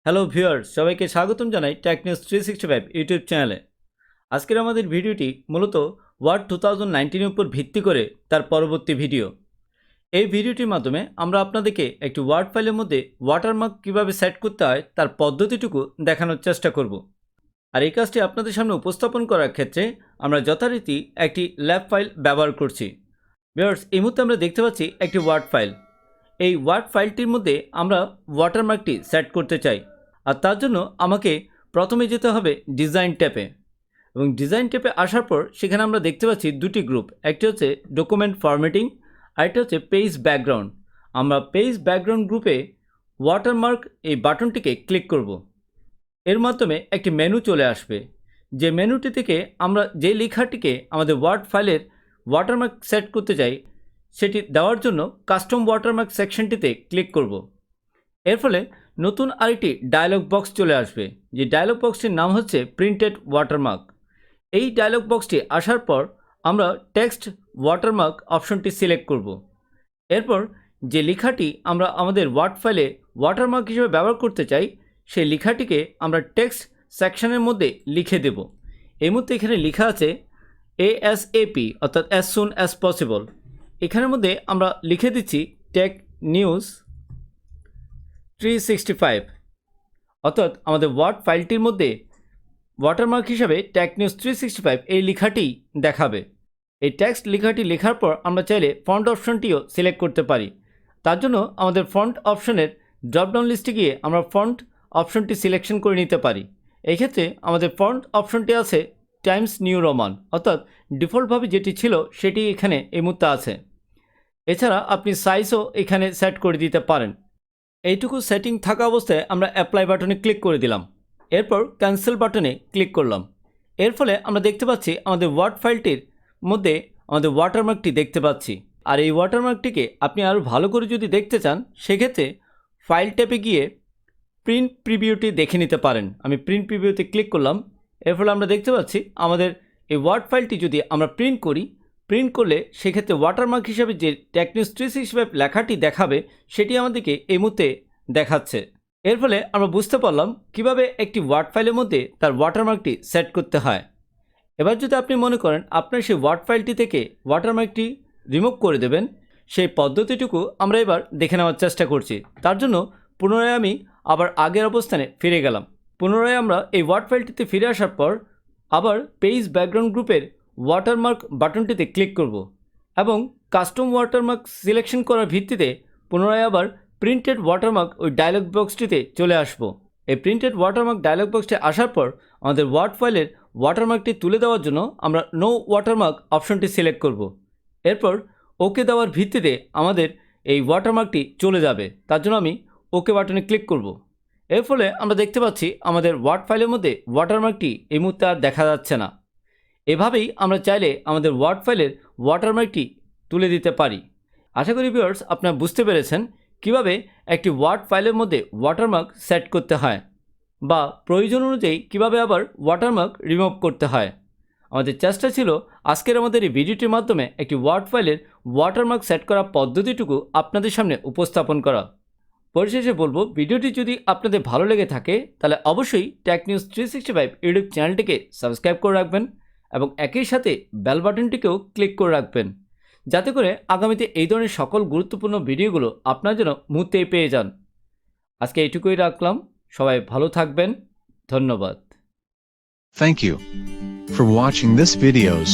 Hello viewers, সবাইকে স্বাগতম জানাই টেক নিউজ 365 ইউটিউব চ্যানেলে। আজকের আমাদের ভিডিওটি মূলত ওয়ার্ড 2019 এর উপর ভিত্তি করে তার পরবর্তী ভিডিও। এই ভিডিওটির মাধ্যমে আমরা আপনাদেরকে একটি ওয়ার্ড ফাইলের মধ্যে ওয়াটারমার্ক কীভাবে সেট করতে হয় তার পদ্ধতিটুকু দেখানোর চেষ্টা করব। আর এই কাজটি আপনাদের সামনে উপস্থাপন করার ক্ষেত্রে আমরা যথারীতি একটি ল্যাব ফাইল ব্যবহার করছি। ভিউয়ার্স, এই মুহূর্তে আমরা দেখতে পাচ্ছি একটি ওয়ার্ড ফাইল। এই ওয়ার্ড ফাইলটির মধ্যে আমরা ওয়াটারমার্কটি সেট করতে চাই। আর তার জন্য আমাকে প্রথমে যেতে হবে ডিজাইন ট্যাবে, এবং ডিজাইন ট্যাবে আসার পর সেখানে আমরা দেখতে পাচ্ছি দুটি গ্রুপ, একটি হচ্ছে ডকুমেন্ট ফরম্যাটিং, আরেকটা হচ্ছে পেজ ব্যাকগ্রাউন্ড। আমরা পেজ ব্যাকগ্রাউন্ড গ্রুপে ওয়াটারমার্ক এই বাটনটিকে ক্লিক করব। এর মাধ্যমে একটি মেনু চলে আসবে, যে মেনুটি থেকে আমরা যে লেখাটিকে আমাদের ওয়ার্ড ফাইলের ওয়াটারমার্ক সেট করতে চাই সেটি দেওয়ার জন্য কাস্টম ওয়াটারমার্ক সেকশনটিতে ক্লিক করব। এর ফলে নতুন আরেকটি ডায়লগ বক্স চলে আসবে, যে ডায়লগ বক্সটির নাম হচ্ছে প্রিন্টেড ওয়াটারমার্ক। এই ডায়লগ বক্সটি আসার পর আমরা টেক্সট ওয়াটারমার্ক অপশনটি সিলেক্ট করব। এরপর যে লেখাটি আমরা আমাদের ওয়ার্ড ফাইলে ওয়াটারমার্ক হিসেবে ব্যবহার করতে চাই সেই লেখাটিকে আমরা টেক্সট সেকশনের মধ্যে লিখে দেব। এই মুহূর্তে এখানে লেখা আছে ASAP, অর্থাৎ অ্যাজ সুন অ্যাজ পসিবল। এখানের মধ্যে আমরা লিখে দিচ্ছি টেক নিউজ 365, অর্থাৎ আমাদের ওয়ার্ড ফাইলটির মধ্যে ওয়াটারমার্ক হিসাবে টেক নিউজ 365 এই লেখাটি দেখাবে। এই টেক্সট লেখাটি লেখার পর আমরা চাইলে ফন্ট অপশনটিও সিলেক্ট করতে পারি। তার জন্য আমাদের ফন্ট অপশনের ড্রপডাউন লিস্টে গিয়ে আমরা ফন্ট অপশনটি সিলেকশন করে নিতে পারি। এই ক্ষেত্রে আমাদের ফন্ট অপশনটি আছে টাইমস নিউ রোমান, অর্থাৎ ডিফল্টভাবে যেটি ছিল সেটি এখানে এই মুহূর্তে আছে। এছাড়া আপনি সাইজও এখানে সেট করে দিতে পারেন। এইটুকু সেটিং থাকা অবস্থায় আমরা অ্যাপ্লাই বাটনে ক্লিক করে দিলাম, এরপর ক্যান্সেল বাটনে ক্লিক করলাম। এর ফলে আমরা দেখতে পাচ্ছি আমাদের ওয়ার্ড ফাইলটির মধ্যে আমাদের ওয়াটারমার্কটি দেখতে পাচ্ছি। আর এই ওয়াটারমার্কটিকে আপনি আরও ভালো করে যদি দেখতে চান সেক্ষেত্রে ফাইল ট্যাবে গিয়ে প্রিন্ট প্রিভিউটি দেখে নিতে পারেন। আমি প্রিন্ট প্রিভিউতে ক্লিক করলাম। এর ফলে আমরা দেখতে পাচ্ছি আমাদের এই ওয়ার্ড ফাইলটি যদি আমরা প্রিন্ট করি, প্রিন্ট করলে সেক্ষেত্রে ওয়াটারমার্ক হিসাবে যে টেক নিউজ 365 লেখাটি দেখাবে সেটি আমাদেরকে এই মুহূর্তে দেখাচ্ছে। এর ফলে আমরা বুঝতে পারলাম কিভাবে একটি ওয়ার্ড ফাইলের মধ্যে তার ওয়াটারমার্কটি সেট করতে হয়। এবার যদি আপনি মনে করেন আপনার সেই ওয়ার্ড ফাইলটি থেকে ওয়াটারমার্কটি রিমুভ করে দেবেন, সেই পদ্ধতিটুকু আমরা এবার দেখে নেওয়ার চেষ্টা করছি। তার জন্য পুনরায় আমি আবার আগের অবস্থানে ফিরে গেলাম। পুনরায় আমরা এই ওয়ার্ড ফাইলটিতে ফিরে আসার পর আবার পেজ ব্যাকগ্রাউন্ড গ্রুপের ওয়াটারমার্ক বাটনটিতে ক্লিক করব এবং কাস্টম ওয়াটারমার্ক সিলেকশন করার ভিত্তিতে পুনরায় আবার প্রিন্টেড ওয়াটারমার্ক ওই ডায়লগ বক্সটিতে চলে আসব। এই প্রিন্টেড ওয়াটারমার্ক ডায়লগ বক্সটি আসার পর আমাদের ওয়ার্ড ফাইলের ওয়াটারমার্কটি তুলে দেওয়ার জন্য আমরা নো ওয়াটারমার্ক অপশনটি সিলেক্ট করব। এরপর ওকে দেওয়ার ভিত্তিতে আমাদের এই ওয়াটারমার্কটি চলে যাবে। তার জন্য আমি ওকে বাটনে ক্লিক করব। এর ফলে আমরা দেখতে পাচ্ছি আমাদের ওয়ার্ড ফাইলের মধ্যে ওয়াটারমার্কটি এই মুহূর্তে আর দেখা যাচ্ছে না। এভাবেই আমরা চাইলে আমাদের ওয়ার্ড ফাইলের ওয়াটারমার্কটি তুলে দিতে পারি। আশা করি ভিউয়ার্স আপনারা বুঝতে পেরেছেন কিভাবে একটি ওয়ার্ড ফাইলের মধ্যে ওয়াটারমার্ক সেট করতে হয়, বা প্রয়োজন অনুযায়ী কীভাবে আবার ওয়াটারমার্ক রিমুভ করতে হয়। আমাদের চেষ্টা ছিল আজকের আমাদের এই ভিডিওটির মাধ্যমে একটি ওয়ার্ড ফাইলের ওয়াটারমার্ক সেট করা পদ্ধতিটুকু আপনাদের সামনে উপস্থাপন করা। পরিশেষে বলবো, ভিডিওটি যদি আপনাদের ভালো লেগে থাকে তাহলে অবশ্যই টেক নিউজ 365 ইউটিউব চ্যানেলটিকে সাবস্ক্রাইব করে রাখবেন এবং একই সাথে বেল বাটনটিকেও ক্লিক করে রাখবেন, যাতে করে আগামীতে এই ধরনের সকল গুরুত্বপূর্ণ ভিডিওগুলো আপনার জন্য মুহূর্তেই পেয়ে যান। আজকে এইটুকুই রাখলাম। সবাই ভালো থাকবেন। ধন্যবাদ। Thank you for watching this videos.